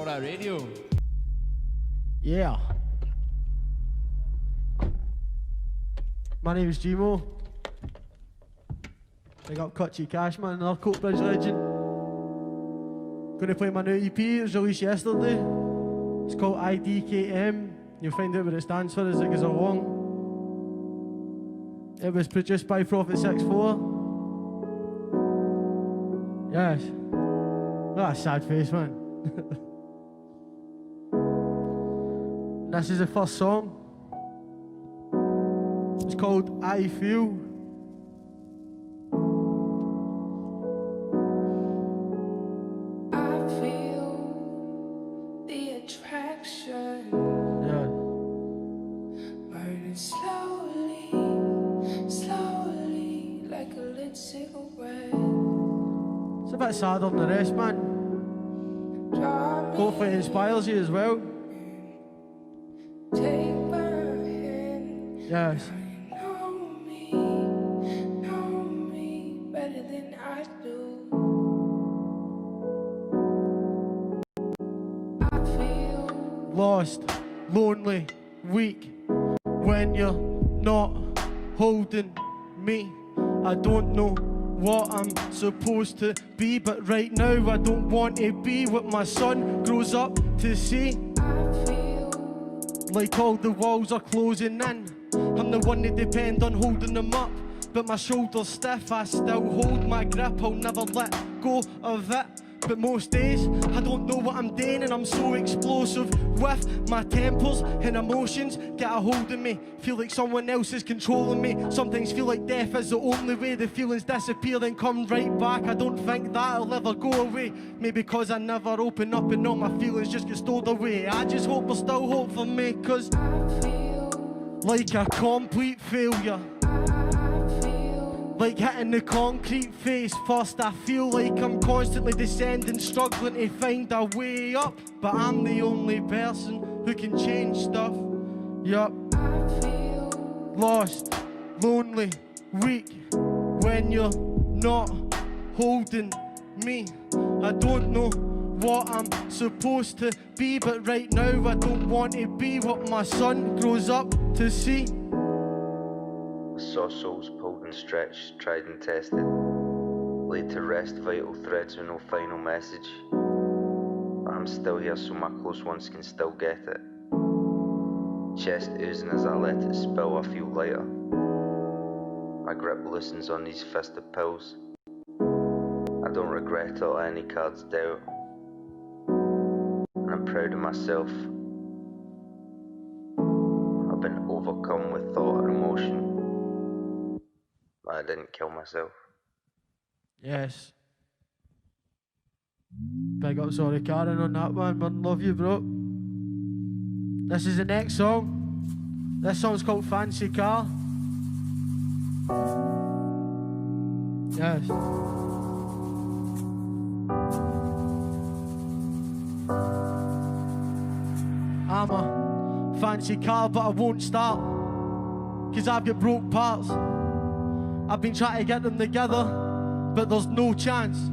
Soda Radio. Yeah. My name is Gmo. Big up Cutchy Cashman, another Coatbridge legend. Gonna play my new EP, it was released yesterday. It's called IDKM. You'll find out what it stands for as it goes along. It was produced by Prophet 64. Yes. Look at that sad face, man. This is the first song. It's called I Feel. I feel the attraction. Yeah. Burning slowly, slowly, like a lit cigarette. It's a bit sadder than the rest, man. Hopefully it inspires you as well. Take my hand. Yes. Know me better than I do. I feel Lost, lonely, weak. When you're not holding me, I don't know what I'm supposed to be, but right now I don't want to be what my son grows up to see. Like all the walls are closing in, I'm the one that depend on holding them up, but my shoulders stiff, I still hold my grip, I'll never let go of it. But most days, I don't know what I'm doing, and I'm so explosive with my tempers and emotions get a hold of me. Feel like someone else is controlling me. Sometimes feel like death is the only way the feelings disappear and come right back. I don't think that'll ever go away. Maybe because I never open up and all my feelings just get stowed away. I just hope there's still hope for me, cause I feel like a complete failure, like hitting the concrete face first. I feel like I'm constantly descending, struggling to find a way up, but I'm the only person who can change stuff. Yup. Lost, lonely, weak. When you're not holding me, I don't know what I'm supposed to be, but right now I don't want to be what my son grows up to see. I saw souls pulled and stretched, tried and tested, laid to rest vital threads with no final message. But I'm still here so my close ones can still get it. Chest oozing as I let it spill, I feel lighter. My grip loosens on these fisted pills. I don't regret all any cards dealt, and I'm proud of myself. I've been overcome with thought and emotion, but I didn't kill myself. Yes. Big up, sorry Karen on that one, man. Love you, bro. This is the next song. This song's called Fancy Car. Yes. I'm a fancy car, but I won't start, cause I've got broke parts. I've been trying to get them together, but there's no chance.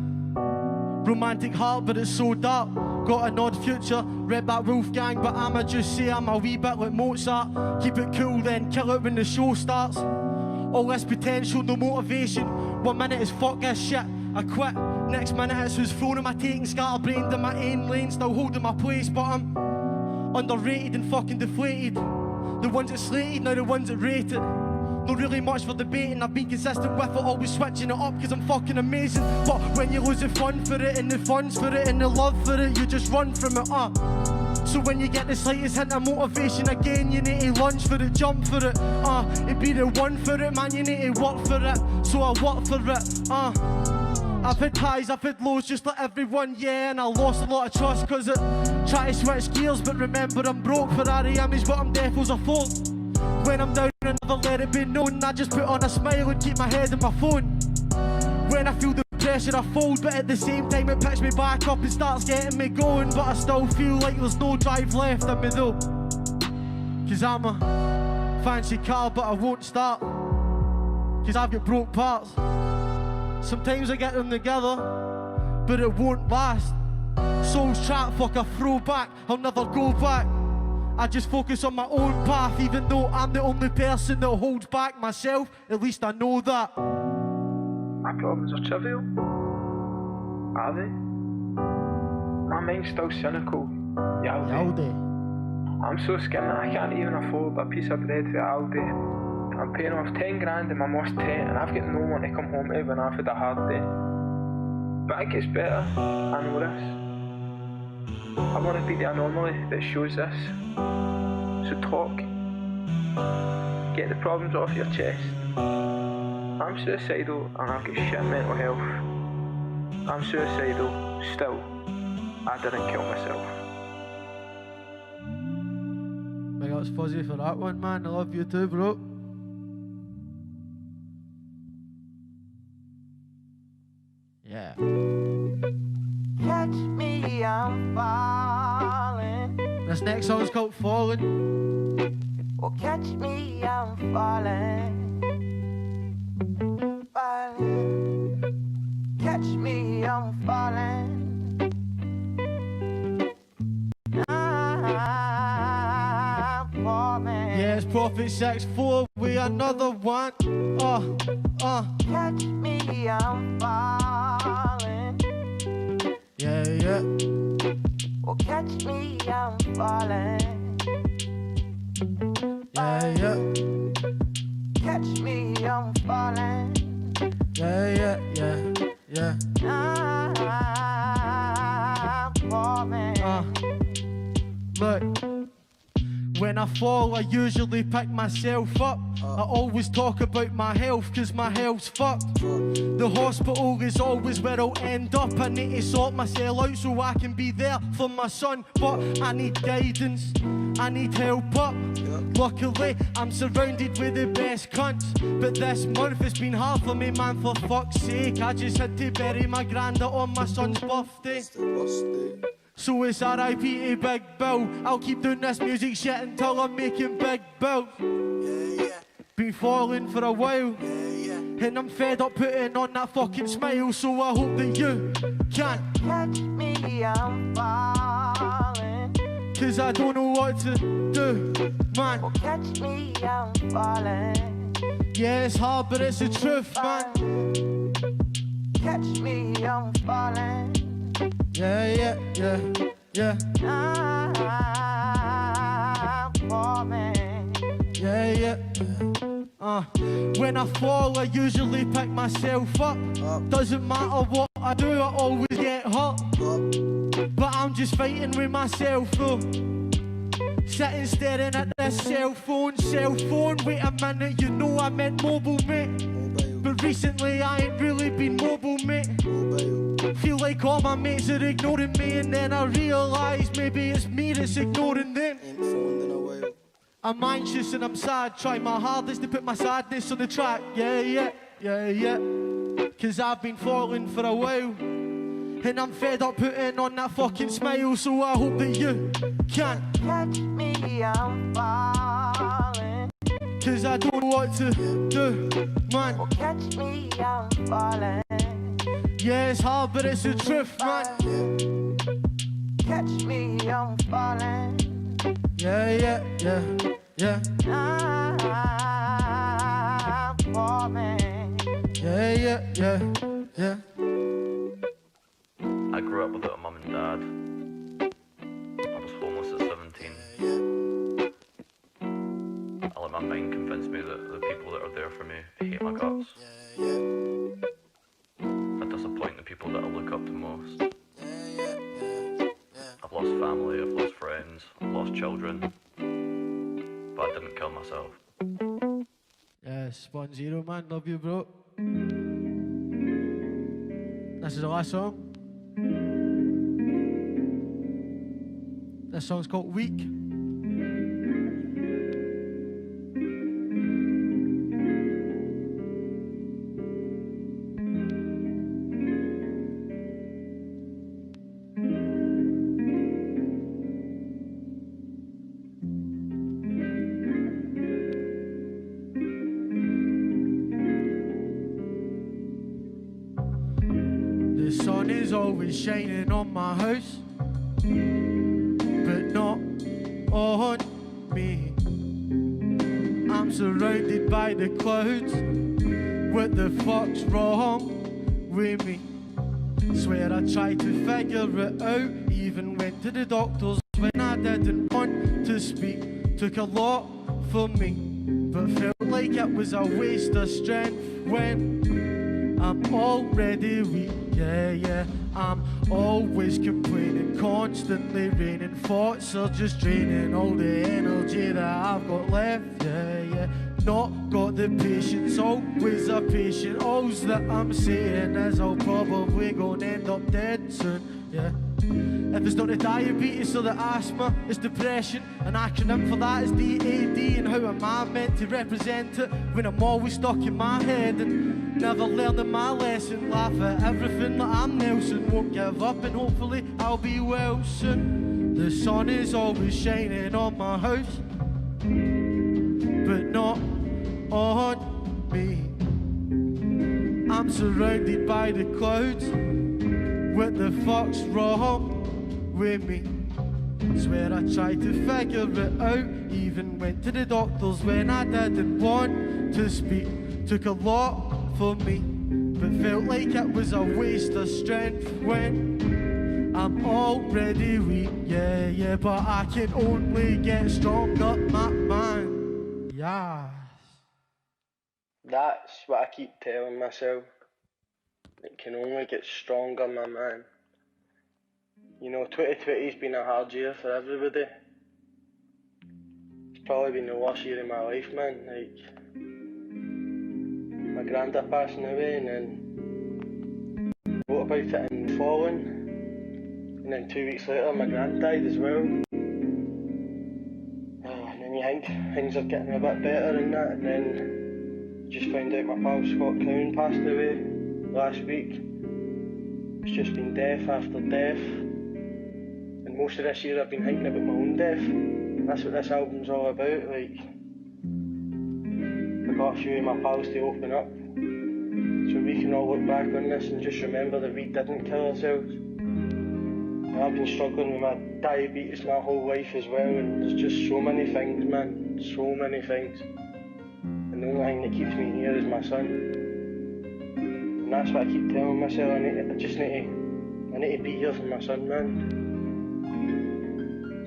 Romantic heart, but it's so dark. Got an odd future, read that Wolfgang, but I'ma just say I'm a wee bit like Mozart. Keep it cool, then kill it when the show starts. All this potential, no motivation. 1 minute is fuck this shit, I quit. Next minute it's who's thrown in my taking, scatterbrained in my own lane, still holding my place, but I'm underrated and fucking deflated. The ones that slated, now the ones that rated. Not really much for debating, I've been consistent with it, always switching it up cause I'm fucking amazing. But when you lose the fun for it and the funds for it and the love for it, you just run from it, So when you get the slightest hint of motivation again, you need to lunge for it, jump for it, it'd be the one for it, man, you need to work for it. So I work for it, I've had highs, I've had lows just like everyone, yeah, and I lost a lot of trust cause it try to switch gears, but remember I'm broke. Ferrari image, but I'm deaf as a phone. When I'm down and never let it be known, I just put on a smile and keep my head in my phone. When I feel the pressure I fold, but at the same time it picks me back up and starts getting me going. But I still feel like there's no drive left in me though, cause I'm a fancy car, but I won't start, cause I've got broke parts. Sometimes I get them together, but it won't last. soul's trapped, fuck a throwback, I'll never go back. I just focus on my own path, even though I'm the only person that holds back myself. At least I know that. My problems are trivial. Are they? My mind's still cynical. Yaldi. I'm so skinned that I can't even afford a piece of bread for Aldi. I'm paying off 10 grand in my most tent and I've got no one to come home to when I've had a hard day. But it gets better, I know this. I want to be the anomaly that shows this. So talk. Get the problems off your chest. I'm suicidal and I've got shit mental health. I'm suicidal, still. I didn't kill myself. Big ups Fuzzy for that one, man. I love you too, bro. Yeah. Catch me, I'm falling. This next song is called Falling. Oh, catch me, I'm falling. Falling. Catch me, I'm falling. Yeah, it's Prophet 6-4, we another one. Catch me, I'm falling. Yeah, yeah. Oh, catch me, I'm falling. Yeah, yeah. Catch me, I'm falling. Yeah, yeah, yeah, yeah. I'm falling. Look. When I fall, I usually pick myself up. I always talk about my health, cause my health's fucked. The hospital is always where I'll end up. I need to sort myself out so I can be there for my son. But I need guidance, I need help up. Luckily, I'm surrounded with the best cunts. But this month it's been hard for me, man, for fuck's sake. I just had to bury my granda on my son's birthday. So it's R.I.P. to Big Bill. I'll keep doing this music shit until I'm making big bills. Been falling for a while, and I'm fed up putting on that fucking smile. So I hope that you can catch me, I'm falling. Cause I don't know what to do, man. Oh, catch me, I'm falling. Yeah, it's hard, but it's the truth, man. Catch me, I'm falling. Yeah, yeah, yeah, yeah. I'm falling. Yeah, yeah. When I fall, I usually pick myself up. Doesn't matter what I do, I always get hurt. But I'm just fighting with myself, though. Sitting staring at this cell phone. Wait a minute, you know I meant mobile, mate. But recently I ain't really been mobile, mate. Feel like all my mates are ignoring me, and then I realise maybe it's me that's ignoring them. I'm anxious and I'm sad, try my hardest to put my sadness on the track. Yeah, yeah, yeah, yeah. Cause I've been falling for a while, and I'm fed up putting on that fucking smile. So I hope that you can catch me, I'm falling. Cause I don't know what to do, man. Oh, catch me, I'm falling. Yeah, it's hard, but it's the truth, man. Catch me, I'm falling. Yeah, yeah, yeah, yeah. I'm falling. Yeah, yeah, yeah, yeah. I grew up without a mum and dad. I was homeless at 17. I let my mind convince me that the people that are there for me hate my guts. I disappoint the people that I look up to most. I've lost family, I've lost friends, I've lost children, but I didn't kill myself. Yeah, Spawn Zero, man, love you, bro. This is the last song. This song's called Weak. The sun is always shining on my house. but not on me. I'm surrounded by the clouds. What the fuck's wrong with me? Swear I tried to figure it out. Even went to the doctors when I didn't want to speak. Took a lot for me, but felt like it was a waste of strength when I'm already weak. Yeah, I'm always complaining, constantly raining. Thoughts are just draining all the energy that I've got left. Yeah, not got the patience, always a patient. All's that I'm saying is I'll probably gonna end up dead soon. Yeah. If it's not the diabetes or the asthma, it's depression. An acronym for that is DAD. And how am I meant to represent it when I'm always stuck in my head and never learning my lesson? Laugh at everything that I'm Nelson. Won't give up and hopefully I'll be well soon. The sun is always shining on my house, but not on me. I'm surrounded by the clouds. What the fuck's wrong with me? Swear I tried to figure it out. Even went to the doctors when I didn't want to speak. Took a lot for me, but felt like it was a waste of strength when I'm already weak. Yeah, but I can only get stronger, my man. Yeah. That's what I keep telling myself. It can only get stronger, my man. You know, 2020's been a hard year for everybody. It's probably been the worst year of my life, man. Like, my granddad passing away, and then wrote about it in Fallen, and then 2 weeks later my gran died as well. And then you think things are getting a bit better and that, and then just found out my pal Scott Cowan passed away last week. It's just been death after death, and most of this year I've been thinking about my own death. That's what this album's all about. Like, I got a few of my pals to open up so we can all look back on this and just remember that we didn't kill ourselves. And I've been struggling with my diabetes my whole life as well, and there's just so many things, man, so many things. And the only thing that keeps me here is my son. And that's what I keep telling myself. I need to be here for my son, man.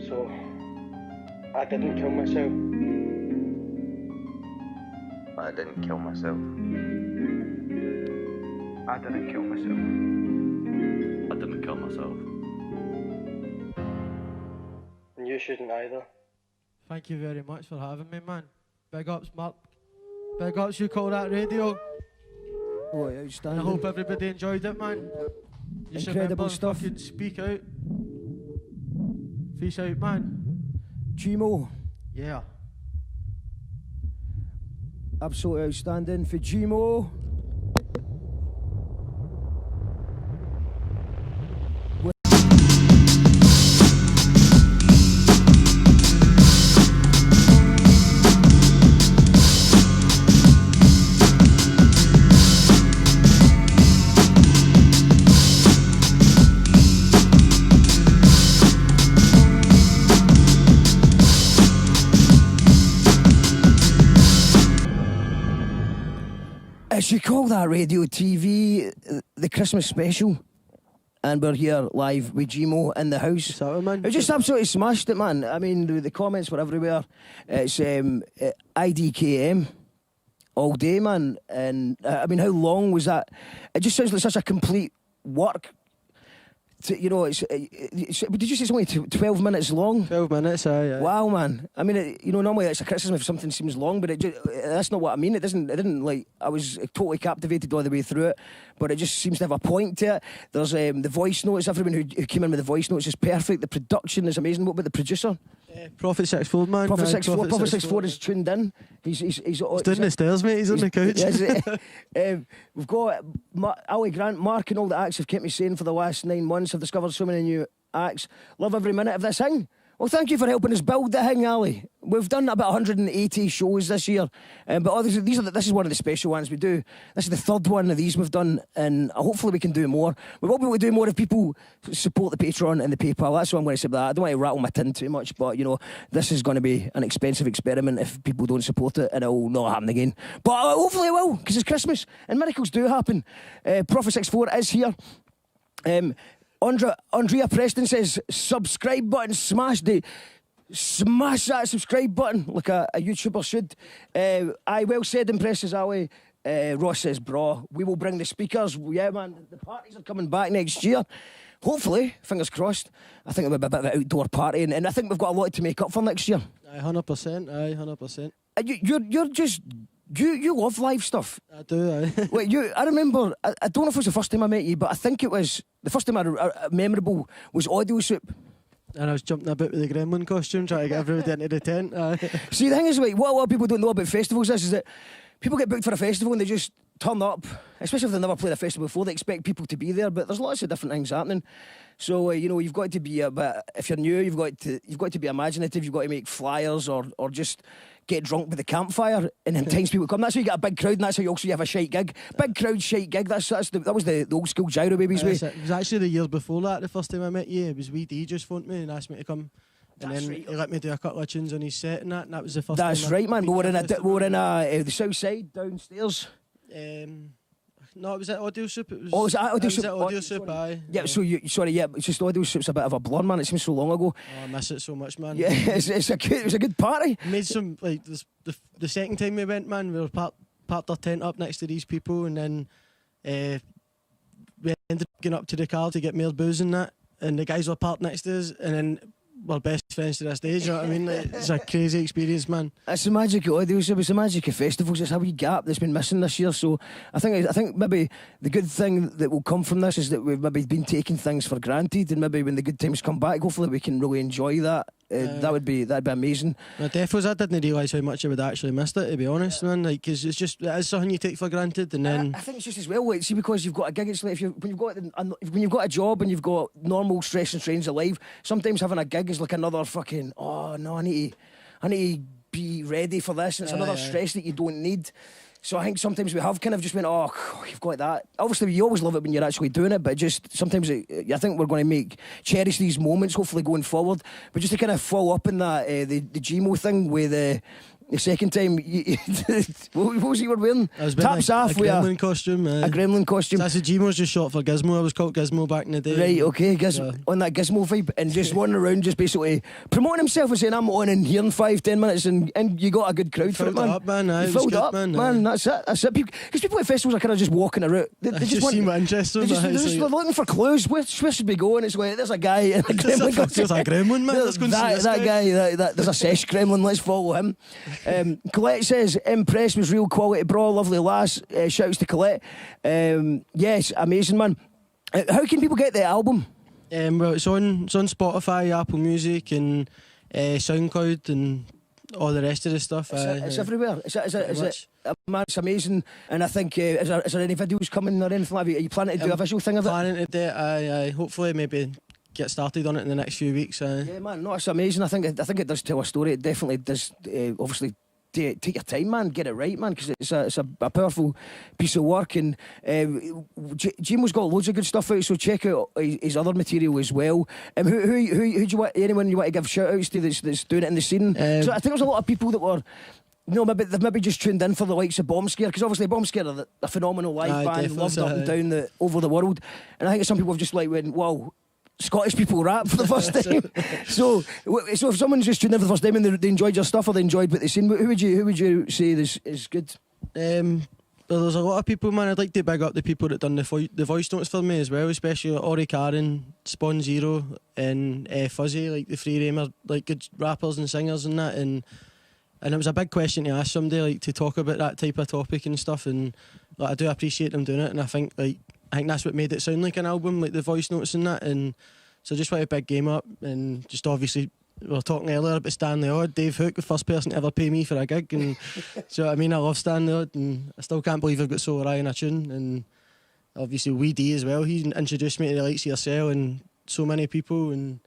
So I didn't kill myself. I didn't kill myself. I didn't kill myself. I didn't kill myself. And you shouldn't either. Thank you very much for having me, man. Big ups, Mark. Big ups, you call that radio. Oh, outstanding. I hope everybody enjoyed it, man. Just Incredible stuff. Fucking speak out. Fish out, man. Gmo, Yeah. absolutely outstanding for Gmo. As you call that radio TV, the Christmas special, and we're here live with Gmo in the house. So, man. It just absolutely smashed it, man. I mean, the comments were everywhere. It's IDKM all day, man. And I mean, how long was that? It just sounds like such a complete work. You know, it's did you say it's only 12 minutes long? 12 minutes, yeah. Wow, man. I mean, you know, normally it's a criticism if something seems long, but that's not what I mean. It didn't like, I was totally captivated all the way through it, but it just seems to have a point to it. There's the voice notes, everyone who came in with the voice notes is perfect. The production is amazing. What about the producer? Prophet 64, man. Prophet 64. Prophet 64 is tuned in. He's down the stairs, mate. He's on the couch. We've got Ali Grant, Mark, and all the acts have kept me sane for the last 9 months. I've discovered so many new acts. Love every minute of this thing. Well, thank you for helping us build the thing, Ali. We've done about 180 shows this year, but obviously this is one of the special ones we do. This is the third one of these we've done, and hopefully we can do more. We will be able to do more if people support the Patreon and the PayPal. That's what I'm going to say about that. I don't want to rattle my tin too much, but, you know, this is going to be an expensive experiment if people don't support it, and it will not happen again. But hopefully it will, because it's Christmas, and miracles do happen. Prophet64 is here. Andrea Preston says, subscribe button, smash that subscribe button like a YouTuber should. Well said, impresses Ali. Ross says, bro, we will bring the speakers. Yeah, man, the parties are coming back next year. Hopefully, fingers crossed. I think it'll be a bit of an outdoor party, and I think we've got a lot to make up for next year. 100%, 100%. You're just... You love live stuff. I do, aye. Wait, I remember, I don't know if it was the first time I met you, but I think it was, the first time memorable was Audio Soup. And I was jumping about with the gremlin costume, trying to get everybody into the tent. See, the thing is, like, what a lot of people don't know about festivals is that people get booked for a festival and they just turn up, especially if they've never played a festival before. They expect people to be there, but there's lots of different things happening. So you know, you've got to be a bit. If you're new, you've got to be imaginative. You've got to make flyers or just get drunk with the campfire and entice people to come. That's how you get a big crowd, and that's how you also have a shite gig. Big crowd, shite gig. That was the old school Gyro Babies way. It was actually the year before that, the first time I met you. It was Wee D just phoned me and asked me to come. And then he let me do a couple of tunes on his set and that was the first time. That's right, man. We were in the south side, downstairs. No, it was at Audio Soup. Was it at Audio Soup? Audio Soup, aye. Yeah, so it's just Audio Soup's a bit of a blur, man. It seems so long ago. Oh, I miss it so much, man. Yeah, it was a good party. Made some, like, the second time we went, man, we were parked our tent up next to these people, and then we ended up getting up to the car to get more booze and that, and the guys were parked next to us, and then we're best friends to this day, you know what I mean? Like, it's a crazy experience, man. It's the magic of Audio Soup, it's the magic of festivals. It's a wee gap that's been missing this year. So I think maybe the good thing that will come from this is that we've maybe been taking things for granted, and maybe when the good times come back, hopefully we can really enjoy that. That'd be amazing. The defos, I didn't realise how much I would actually missed it, to be honest, man. Like, cause it is something you take for granted, and then I think it's just as well. Like, see, because you've got a gig, it's like when you've got a job and you've got normal stress and strains of life. Sometimes having a gig is like another fucking. Oh no, I need to be ready for this. And it's another stress that you don't need. So I think sometimes we have kind of just went, oh, you've got that. Obviously, you always love it when you're actually doing it, but just sometimes I think we're going to cherish these moments, hopefully going forward. But just to kind of follow up in that, the GMO thing with the second time, what was you were wearing? I was wearing Taps off a gremlin costume. A gremlin costume. That's the GMO's just short for Gizmo. I was called Gizmo back in the day. Right, okay, on that Gizmo vibe, and just wandering around, just basically promoting himself and saying, I'm on in here in 5-10 minutes, and you got a good crowd for it, man. You filled it up, man. That's it. Because people at festivals are kind of just walking around. They just want. Seem interesting. They're looking for clues. Where should we go? And it's like, there's a guy in a gremlin. There's a gremlin, man. Let's go and see this guy. There's a sesh gremlin. Let's follow him. Colette says, impressed, was real quality, bro. Lovely lass. Shouts to Colette. Yes, amazing, man. How can people get the album? Well, it's on Spotify, Apple Music, and SoundCloud, and all the rest of the stuff. It's everywhere. Man, it's amazing. And I think, is there any videos coming or anything like that? Are you planning to do a visual thing of it? Planning to do it. Hopefully, maybe get started on it in the next few weeks. Yeah, man, no, it's amazing. I think it does tell a story. It definitely does. Obviously, take your time, man. Get it right, man, because it's a powerful piece of work. And Jimo's got loads of good stuff out, so check out his other material as well. Who do you want? Anyone you want to give shout outs to that's doing it in the scene? So I think there's a lot of people that were. They've just tuned in for the likes of Bomb Scare, because obviously Bomb Scare are a phenomenal live band, loved up and down over the world. And I think some people have just went, wow, Scottish people rap for the first time. so if someone's just tuned in for the first time and they enjoyed your stuff or they enjoyed what they've seen, who would you say is good? Well, there's a lot of people, man. I'd like to big up the people that done the voice notes for me as well, especially Ori Karen, Spawn Zero, and Fuzzy. Like the three of them are like good rappers and singers and that. And it was a big question to ask somebody, to talk about that type of topic and stuff. And I do appreciate them doing it. And I think that's what made it sound like an album, like the voice notes and that. And so I just want to big game up, and just obviously we were talking earlier about Stanley Odd, Dave Hook, the first person to ever pay me for a gig, and so I love Stanley Odd, and I still can't believe I've got So Ryan a tune. And obviously Wee D as well, he introduced me to the likes of yourself and so many people, and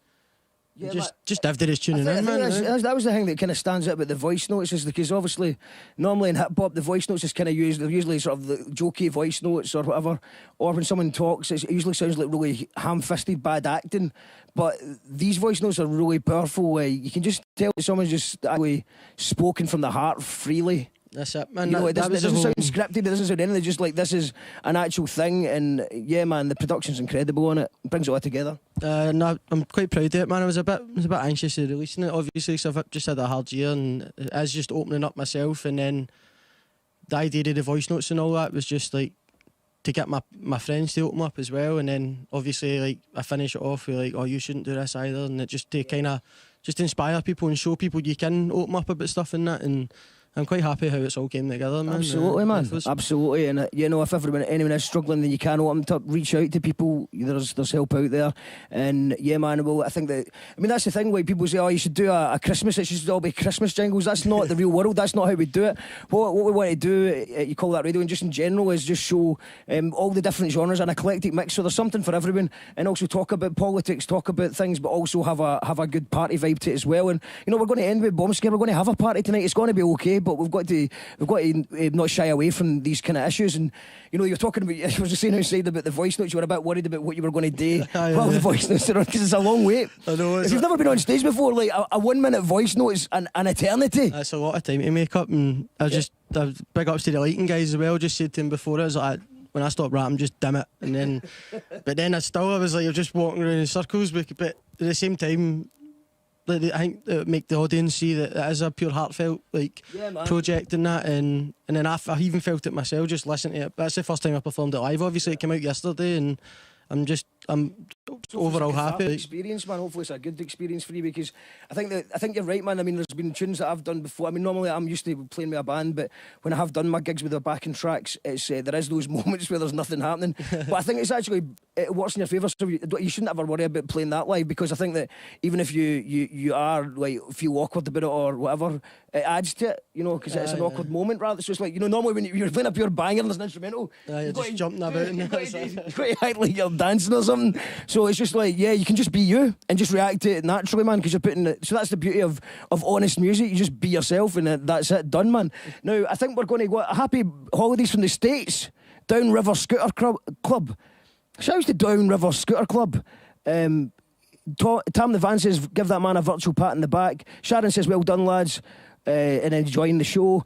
Yeah, just everybody's tuning in, man. That was the thing that kind of stands out about the voice notes, is because obviously normally in hip hop the voice notes is kind of used. They're usually sort of the jokey voice notes or whatever, or when someone talks, it usually sounds like really ham-fisted bad acting. But these voice notes are really powerful. You can just tell that someone's just actually spoken from the heart freely. That's it, man. You know, it doesn't sound scripted, it doesn't sound anything, just like this is an actual thing. And yeah, man, the production's incredible on it. Brings it all together. No, I'm quite proud of it, man. I was a bit anxious to releasing it, obviously, so I've just had a hard year, and as just opening up myself, and then the idea of the voice notes and all that was just like to get my friends to open up as well, and then obviously like I finish it off with like, oh, you shouldn't do this either, and it just to kind of just inspire people and show people you can open up about stuff and that, and I'm quite happy how it's all came together, man. Absolutely, man. Absolutely. And you know, if anyone is struggling, then you can open up, reach out to people. There's help out there. And yeah, man, well, I think that's the thing, like people say, oh, you should do a Christmas, it should all be Christmas jingles. That's not the real world. That's not how we do it. What we want to do, you call that radio, and just in general, is just show all the different genres, an eclectic mix, so there's something for everyone, and also talk about politics, talk about things, but also have a good party vibe to it as well. And you know, we're going to end with Bomb Scare. We're going to have a party tonight. It's going to be okay, but we've got to not shy away from these kind of issues. And you know, you're talking about, I was just saying outside about the voice notes, you were a bit worried about what you were going to do while the voice notes are on, because it's a long wait. I know. If you've never been on stage before, like a 1 minute voice note is an eternity. That's a lot of time to make up, and I big ups to the lighting guys as well. Just said to him before, I was like, when I stop rapping, just dim it, and then but then I was like, you're just walking around in circles, but at the same time, I think it would make the audience see that it is a pure heartfelt project and that, and then I even felt it myself just listening to it. That's the first time I performed it live. Obviously, it came out yesterday, and I'm overall happy. Experience, man. Hopefully it's a good experience for you, because I think you're right, man. I mean, there's been tunes that I've done before. I mean, normally I'm used to playing with a band, but when I have done my gigs with the backing tracks, it's there is those moments where there's nothing happening. But I think it's actually it works in your favour. So you shouldn't ever worry about playing that live, because I think that even if you are like feel awkward about it or whatever, it adds to it, you know, because it's an awkward moment rather. So it's like, you know, normally when you're playing a pure banger and there's an instrumental, you're just jumping about and you've got to act like you're dancing or something. So it's just like, yeah, you can just be you and just react to it naturally, man, because you're putting it. So that's the beauty of honest music. You just be yourself, and that's it, done, man. Now I think we're going to go happy holidays from the States. Down River Scooter Club. Shouts to Down River Scooter Club. Tam the Van says, give that man a virtual pat in the back. Sharon says, well done, lads, and enjoying the show.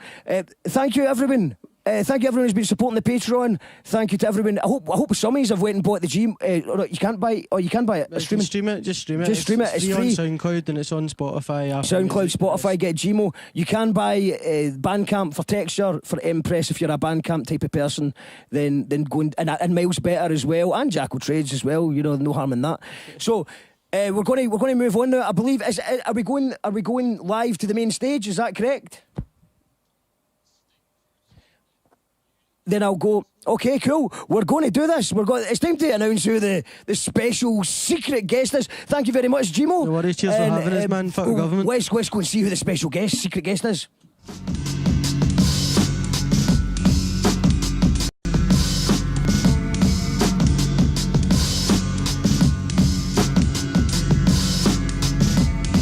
Thank you, everyone. Thank you, everyone who's been supporting the Patreon. Thank you to everyone. I hope some of you have went and bought the G. You can't buy it. You can buy it. Just stream it. Just stream it. It's free on SoundCloud, and it's on Spotify. SoundCloud, Spotify, get Gmo. You can buy Bandcamp for texture, for Impress if you're a Bandcamp type of person. Then go and Miles Better as well, and Jackal Trades as well. You know, no harm in that. So. We're going to move on now. I believe are we going live to the main stage? Is that correct? Then I'll go. Okay, cool. We're going to do this. It's time to announce who the special secret guest is. Thank you very much, Gmo. No worries. Cheers for having us, man. Fuck government. Let's go and see who the special secret guest is.